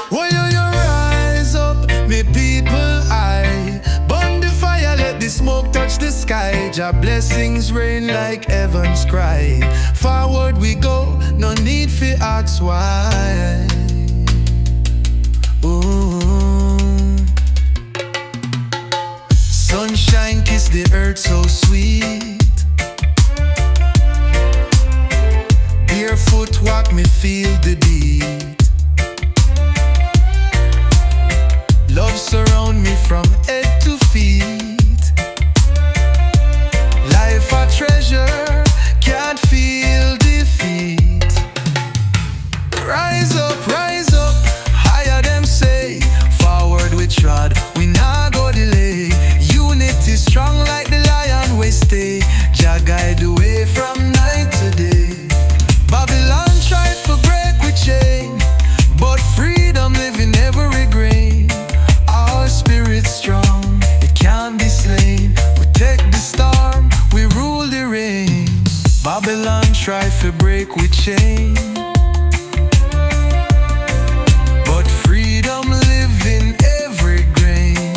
Why you rise up, me people high? Burn the fire, let the smoke touch the sky. Jah blessings rain like heaven's cry. Forward we go, no need for ask why. Ooh. Sunshine kiss the earth so sweet. Barefoot walk me feel the beat. Love surround me from head to feet. Life a treasure, can't feel defeat. Rise up, higher them say. Forward we trod, we nah go delay. Unity strong like the lion we stay. Jah guide the way from night to day. Babylon tried to break we chain, but freedom live in every grain. Our spirit strong, it can't be slain. We take the storm, we rule the rain. Babylon try to break we chain, but freedom live in every grain.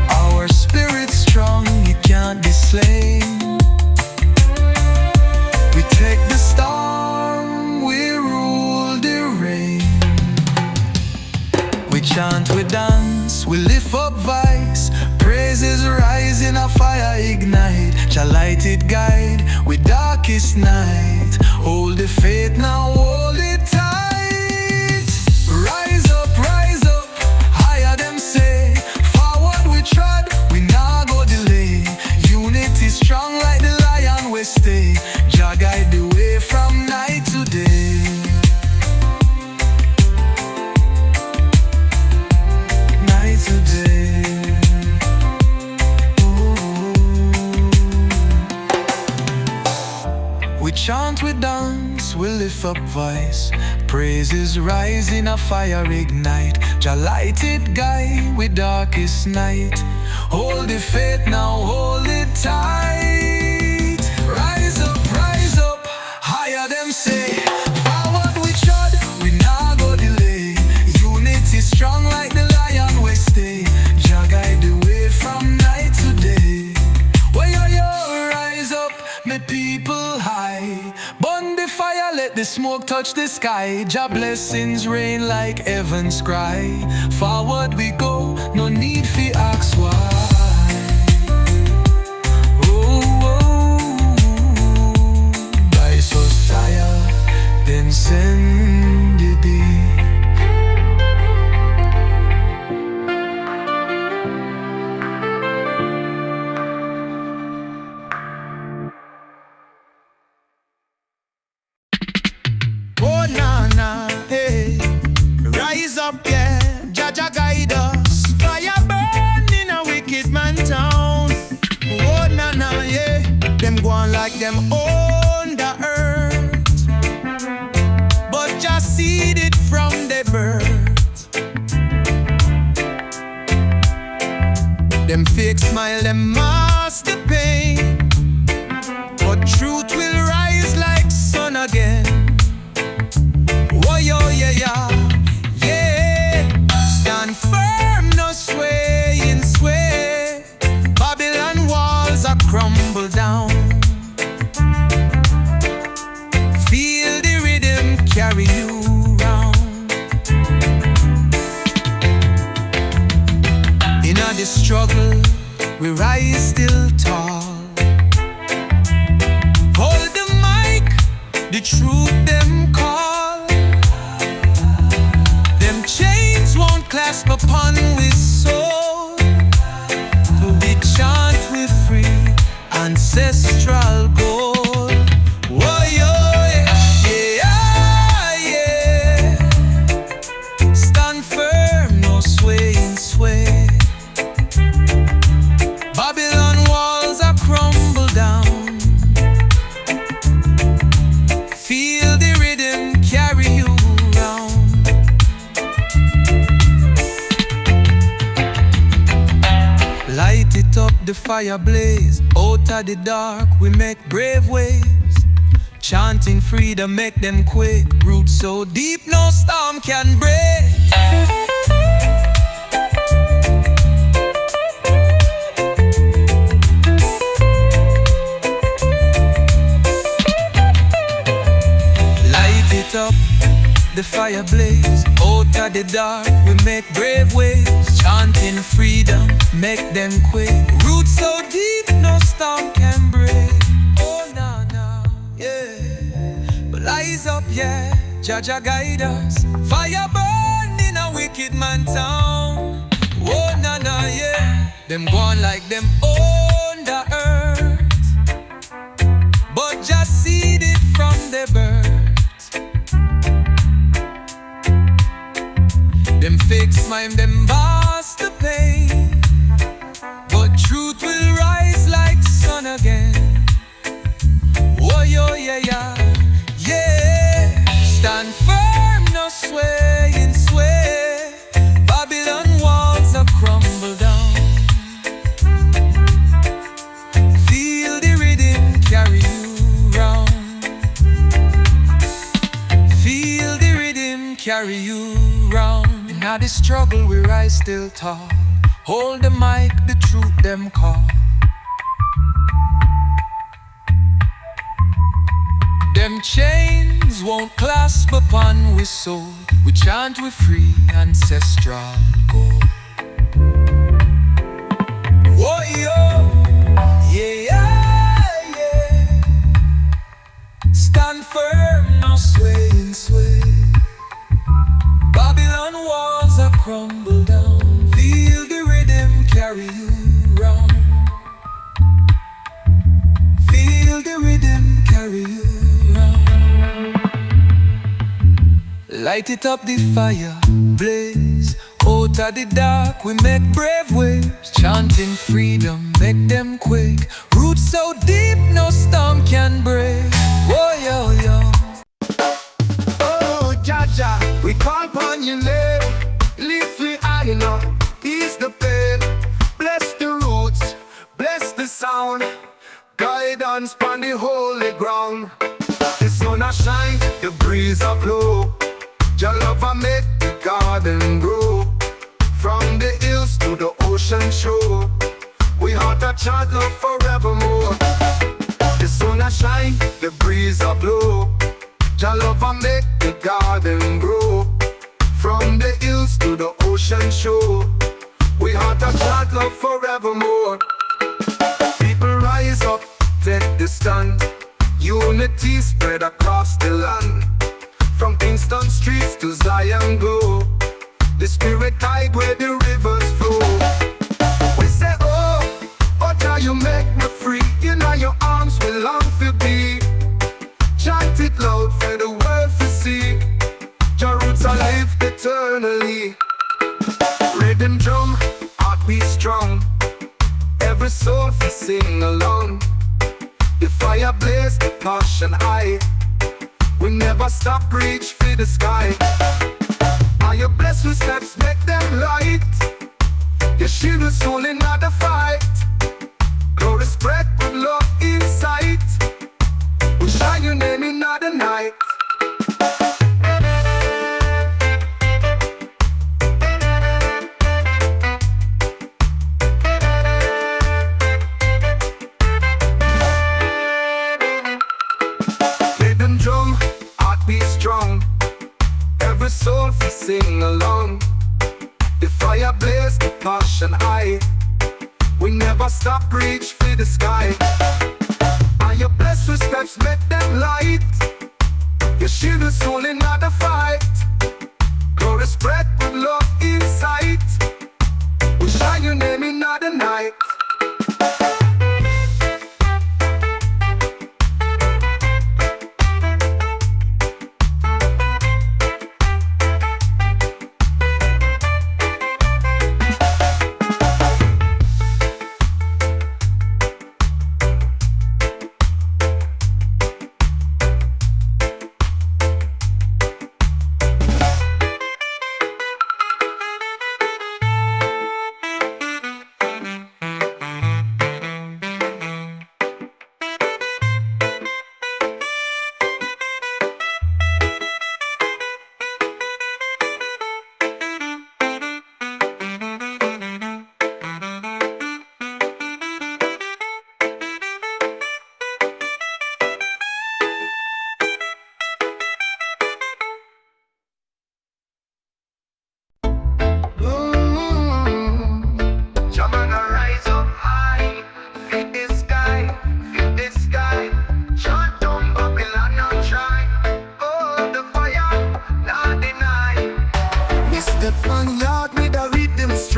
Our spirit strong, it can't be slain. We take the storm, we rule the rain. We chant, we dance, we lift up voice. Praises rise in a fire ignite. Jah lighted guide with darkest night. Hold the faith now, hold it tight. Rise up, higher them say. Forward we trod, we nah go delay. Unity strong like the lion we stay. Jah guide the way from night to day. Night to day. We chant, we dance, we lift up voice. Praises rise in a fire ignite. Jah lighted guide with darkest night. Hold the faith now, hold it tight. Rise up, higher them say. Forward we trod, we nah go delay. Unity strong like the lion we stay. Jah guide the way from night to day. Why you rise up, me people high. Burn the fire, let the smoke touch the sky. Jah blessings rain like heaven's cry. Forward we go, no need for ask why. Then send the beat. Oh na na, hey, rise up, yeah, Jah Jah guide us. Fire burn in a wicked man town. Oh na na, yeah, them go on like them own the earth. Just seed it from the birth. Them fake smile, them mask the pain, but truth will rise like sun again. Oh yo, yeah. Stand firm, no swaying sway. Babylon walls are crumble down. Feel the rhythm carry you round. In a the struggle, we rise still tall. Hold the mic, the truth them call. Them chains won't clasp upon we soul. To be chant with free ancestral goal. Whoa, yo. The fire blaze, out of the dark we make brave ways. Chanting freedom make them quake. Roots so deep no storm can break. Light it up, the fire blaze. Out of the dark we make brave waves. Chanting freedom make them quake. Roots so deep no storm can break. Oh nah nah, yeah. But rise up, yeah, Jaja guide us. Fire burn in a wicked man town. Oh nah nah, yeah. Them gone like them own the earth, but just seed it from the birth. Them fakes mime, them boss the pain, but truth will rise like sun again. Oh yo yeah yeah, yeah. Stand firm, no swaying sway. Babylon walls are crumble down. Feel the rhythm carry you round. Feel the rhythm carry you round. Now the struggle we rise still tall. Hold the mic, the truth them call. Them chains won't clasp upon we soul. We chant with free ancestral gold. Whoa yo, yeah yeah yeah. Stand firm, no swaying sway. Babylon walls are crumble down. Feel the rhythm carry you round. Feel the rhythm carry you round. Light it up, the fire blaze. Out of the dark we make brave waves. Chanting freedom make them quake. Roots so deep no storm can break. Whoa yo yo. Jaja, we call upon your name. Lift me high enough, ease the pain. Bless the roots, bless the sound. Guidance on the holy ground. The sun a shine, the breeze a blow. Your love a make the garden grow. From the hills to the ocean shore, we heart a chant love forevermore. The sun a shine, the breeze a blow. Your love a make the garden grow. From the hills to the ocean shore, we heart a chant love forevermore. People rise up, take the stand. Unity spread across the land. From Kingston streets to Zion glow. The spirit tide where the rivers flow. We say oh Jah, you make me free. In your arms we long to be. Chant it loud for the world to see. Your roots are lived eternally. Rhythm drum, heart be strong. Every soul to sing along. The fire blaze, the passion high. We never stop, reach for the sky. Are your blessed steps make them light? You shield the soul in the fight. Glory spread with love inside. We shine your name in the night. Rhythm drum, heart be strong. Every soul to sing along. The fire blaze, the passion high. We never stop, reach for the sky. And your blessed steps make them light. You shield the soul in the fight. Glory spread with love inside. We shine your name in the night.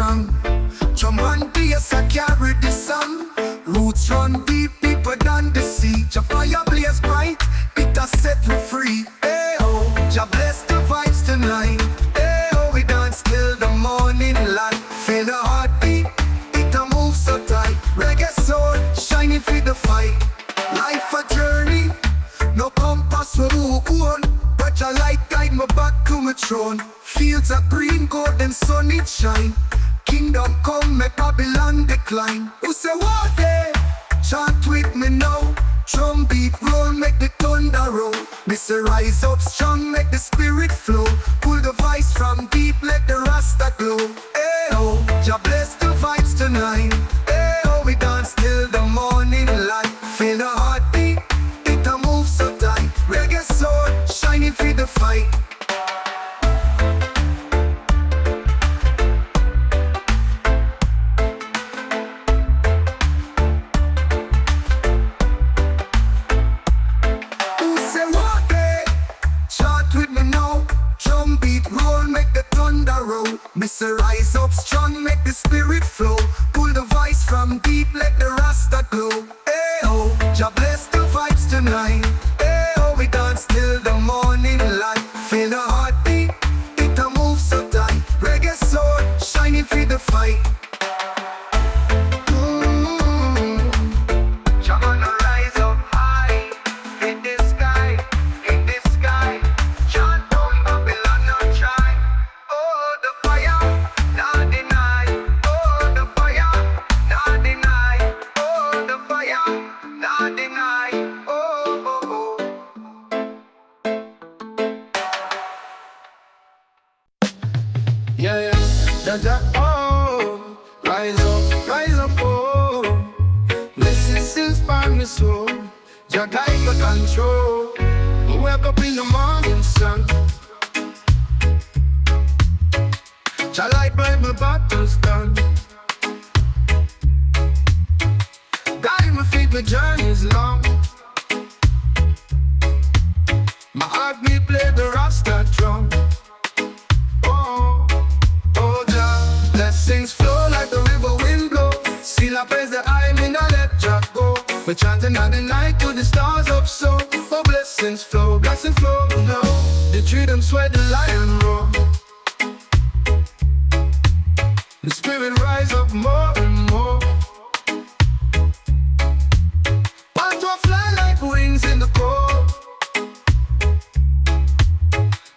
strong. Drum and bass I carry the song. Roots run deep, deeper than the sea. Jah fire blaze bright, it a set me free. Hey oh, Jah bless the vibes tonight. Hey oh, we dance till the morning light. Feel the heartbeat, it a move so tight. Reggae soul, shining for the fight. Life a journey, no compass will move on. But Jah light guide me back to my throne. Fields are green, golden sun it shine. Kingdom come, make Babylon decline. Who say what day? Chant with me now. Drum beat roll, make the thunder roll. Mr. Rise up strong, make the spirit flow. Pull the voice from deep, let the Rasta glow. Hey oh, Jah bless the vibes tonight. Hey oh, we dance till the morning light. Feel the heartbeat, it a move so tight. Reggae soul, shining for the fight. Mr. Rise up strong, make the spirit flow. Pull the voice from deep, let the Rasta glow. Hey oh, Jah bless the vibes tonight. Hey oh, we dance till the morning light. Feel the heartbeat, it a move so tight. Reggae soul, shining for the fight. Jah gonna rise up high, hit the sky, hit the sky. Chant down Babylon, not try. Oh, the fire, not deny. Oh, the fire, not deny. Oh, the fire, not deny. Oh, oh, oh. Yeah, yeah. Jaja, oh, rise up, oh. Blessings inspire me soul. Jah guide my control. I wake up in the morning sun. Jah light bright my battles done. Guide my feet, my journey's long. My heart me play the Rasta drum. Oh, oh Jah, blessings flow like the river wind blow. Still I praise the I mean I let Jah go. We're chanting at the night to the stars up so. Oh blessings flow, no. The tree them sweat the lion roar. The spirit rise up more and more. Want to fly like wings in the cold.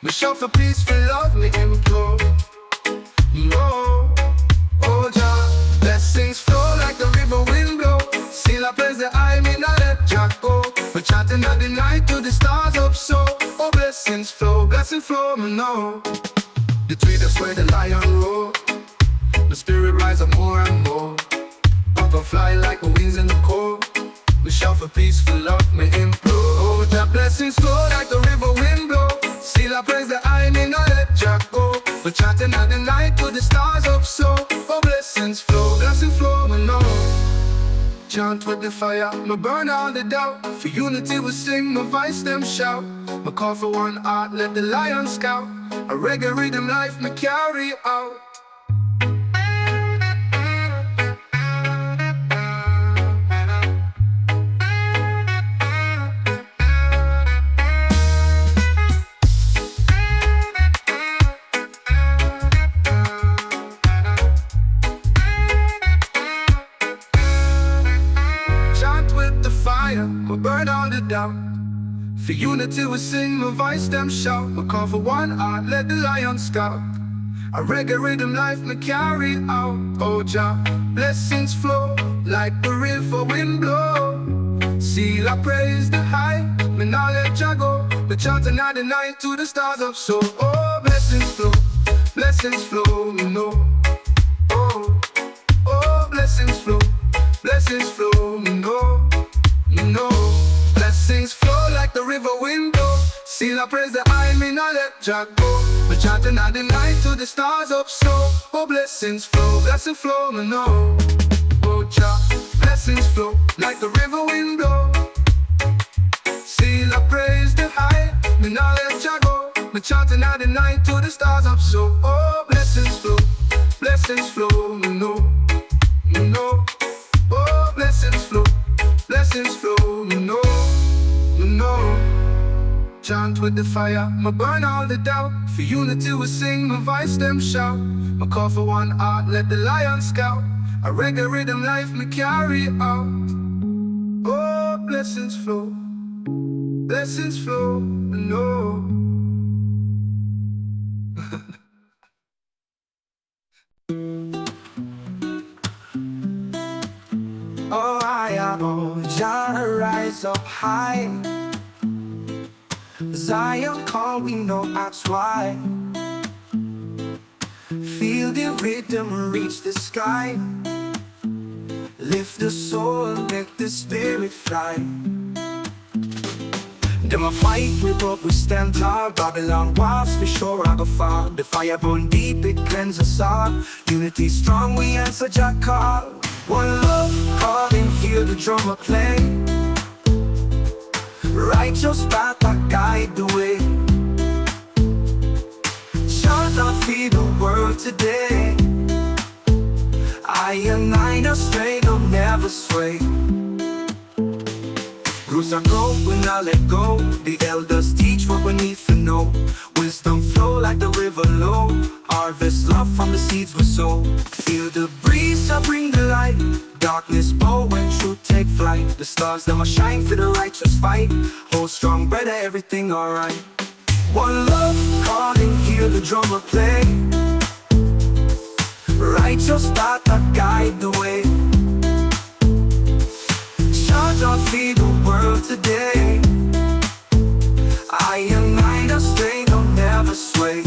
Me shout for peace, for love, me implore. No, oh Jah, blessings flow like the river wind blow. Still I praise the I mean I let Jah go. We're chanting at the night to the stars up so. Oh blessings flow, me know. The tree that's where the lion roar. The spirit rise up more and more. Up and fly like wings in the cold. We shout for peace, for love, me implore. Oh, Jah blessings flow like the river wind blow. Still I praise the I mean I let Jah go. We're chanting at the night to the stars up so. Oh blessings flow, me know. Chant with the fire, me burn all the doubt. For unity we sing, my voice them shout. Me call for one heart, let the lion scout. A reggae rhythm life me carry out. We burn all the doubt. For unity we sing, my voice them shout. We call for one heart, let the lion scout. A reggae rhythm life me carry out. Oh Jah, blessings flow like the river wind blow. Seal I praise the high, me now let Jah go. Me chanting at the night to the stars up so. Oh blessings flow, me know. Oh, oh blessings flow, me know. You know, blessings flow like the river wind blow. Still I praise the I mean I let Jah go. We're chanting at the night to the stars up so. Oh blessings flow, me know. Oh Jah, blessings flow like the river wind blow. Still I praise the high, me now let Jah go. We're chanting at the night to the stars up so. Oh blessings blessings flow, no, no. Oh, blessings flow, no, no. Chant with the fire, ma burn all the doubt. For unity we sing, my voice them shout. Ma call for one heart, let the lion scout. A reggae rhythm life me carry out. Oh, blessings flow, no. Oh, Jah rise up high. Zion call, we know that's why. Feel the rhythm reach the sky. Lift the soul, make the spirit fly. Them a fight, we broke, we stand tall. Babylon walls, for sure I go far. The fire burn deep, it cleanse us all. Unity strong, we answer Jah call. One love, calling, hear the drummer play. Righteous path, I guide the way. Shall not feed the world today. I am nine astray, don't never sway. Roots are grow when I let go. The elders teach what we need to know. Wisdom flow like the river low. Harvest love from the seeds we sow. Feel the breeze, shall bring the light. Darkness bow when truth take flight. The stars that must shine for the righteous fight. Hold strong, brother, everything alright. One love, calling, hear the drummer play. Righteous path that guide the way. Charge on feed the world today. I am nine astray, don't never sway.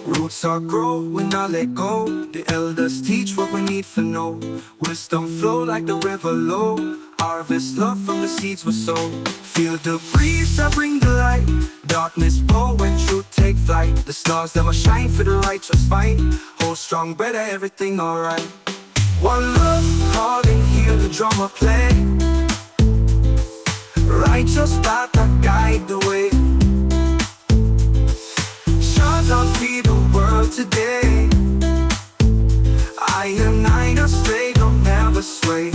Roots are grow when I let go. The elders teach what we need to know. Wisdom flow like the river low. Harvest love from the seeds we sow. Feel the breeze, I bring the light. Darkness bow when truth take flight. The stars that must shine for the righteous fight. Hold strong, brother, everything alright. One love, calling, hear the drummer play. Righteous path that guide the way. Shine on feed the world today. I am nine astray, don't never sway.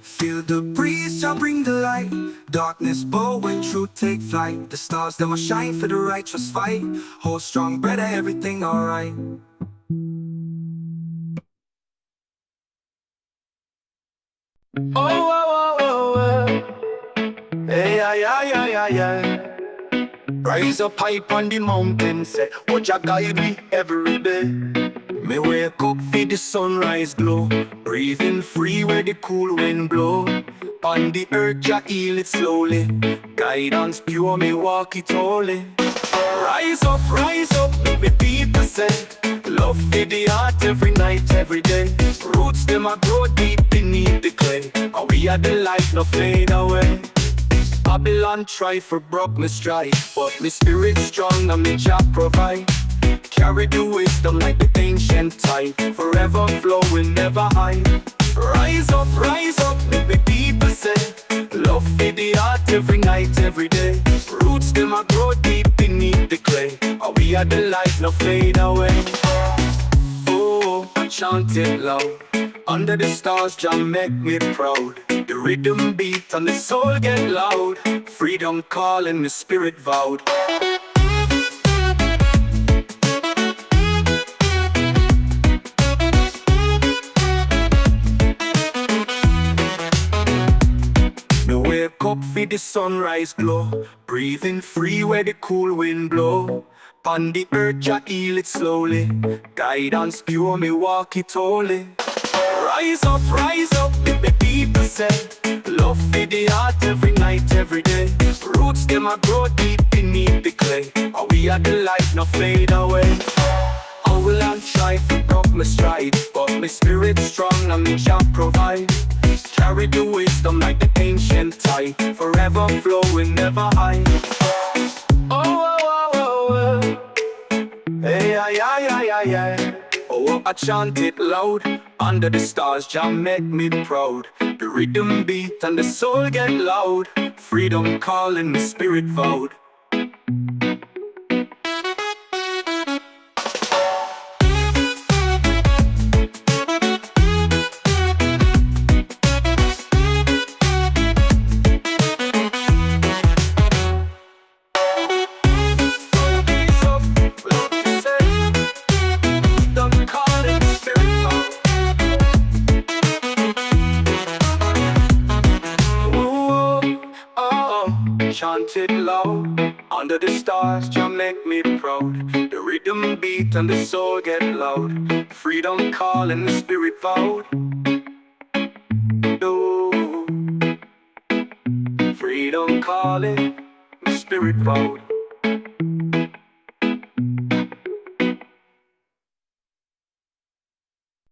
Feel the breeze, shall bring the light. Darkness bow when truth take flight. The stars that must shine for the righteous fight. Hold strong, brother, everything alright. Hey, yeah. Rise up high on the mountain, say, oh, Jah guide me every day. Me wake up for the sunrise glow. Breathing free where the cool wind blow. On the earth, Jah heal it slowly. Guidance pure, me walk it holy. Rise up, me people say. Love for the heart every night, every day. Roots them a grow deep beneath the clay. And we are the light, no fade away. Babylon try for broke me strife, but me spirit strong and me Jah provide. Carry the wisdom like the ancient tide. Forever flowing, never hide. Rise up, me people say. Love for the heart every night, every day. Roots them a grow deep beneath the clay. And we are the light, no fade away. Oh, chant it loud. Under the stars, Jah make me proud. The rhythm beat and the soul get loud. Freedom calling, the spirit vowed. Me wake up for the sunrise glow. Breathing free where the cool wind blow. On the earth, ya heal it slowly. Guidance pure, me walk it holy. Rise up, the people say. Love for the heart every night, every day. Roots them a grow deep beneath the clay. Oh, we are the light, no fade away. I will not try to up my stride, but my spirit strong and me shall provide. Carry the wisdom like the ancient tide, forever flowing, never hide. Hey, ay. Oh, I chant it loud. Under the stars, Jah make me proud. The rhythm beat and the soul get loud. Freedom calling, the spirit vowed. Chant it loud. Under the stars, Jah make me proud. The rhythm beat and the soul get loud. Freedom calling, the spirit vowed. Oh, freedom calling, the spirit vowed.